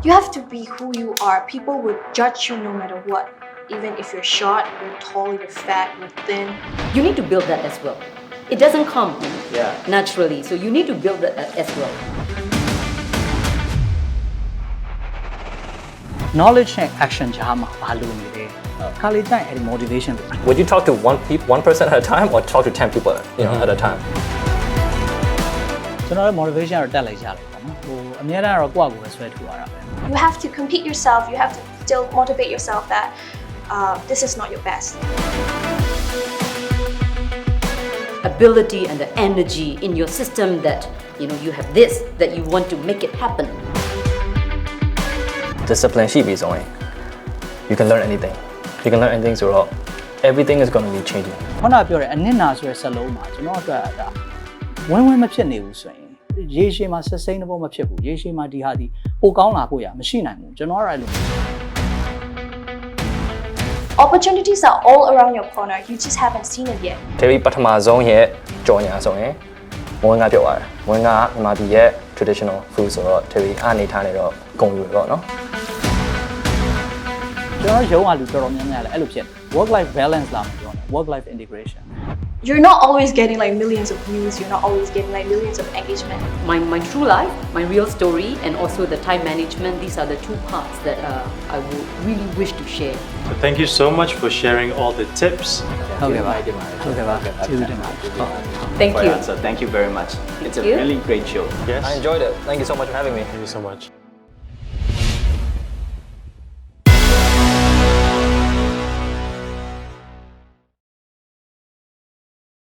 You have to be who you are. People will judge you no matter what. Even if you're short, you're tall, you're fat, you're thin. You need to build that as well. It doesn't come naturally, so you need to build that as well. Knowledge and action jama value ni de. Kali time any motivation. Would you talk to one person at a time or talk to 10 people, at a time? ကျွန်တော် motivation တော့တက်လိုက်ကြတယ်ပေါ့နော်ဟိုအများအားတော့ကိုယ့်အကူပဲဆွဲထူရတာပဲ You have to compete yourself. You have to still motivate yourself that this is not your best. Ability and the energy in your system that you have this, that you want to make it happen. Discipline ရှိပြီဆိုရင် you can learn anything. You can learn anything so everything is going to be changing. ခုနပြောတဲ့အနစ်နာဆိုတဲ့စလုံးမှာကျွန်တော်အတွက်ဒါဝင်းမဖြစ်နေဘူးဆိုရင်ရေရှည်မှာ sustainable မဖြစ်ဘူးရေရှည်မှာဒီဟာဒီပိုကောင်းလာဖို့ရမရှိနိုင်ဘူးကျွန်တော်အဲ့လို Opportunities are all around your corner. You just haven't seen it yet. ဒီပထမဆုံးရဲ့ကြော်ညာဆိုရင်မွန်းကပြောရတယ်မွန်းကမြန်မာပြည်ရဲ့ traditional food ဆိုတော့ဒီအနေထားနေတော့ဂုဏ်ယူတော့เนาะကျွန်တော်ရုံးကလူတော်တော်များများလည်းအဲ့လိုဖြစ်နေ work life balance လာမှာပြောနေ work life integration You're not always getting like millions of views. You're not always getting like millions of engagement. My true life, my real story, and also the time management. These are the two parts that I would really wish to share. So thank you so much for sharing all the tips. ဟုတ်ကဲ့ပါဟုတ်ကဲ့ပါကျေးဇူးတင်ပါတယ် Thank for you. your answer. Thank you very much. It's a you. really great show. Yes. I enjoyed it. Thank you so much for having me. Thank you so much.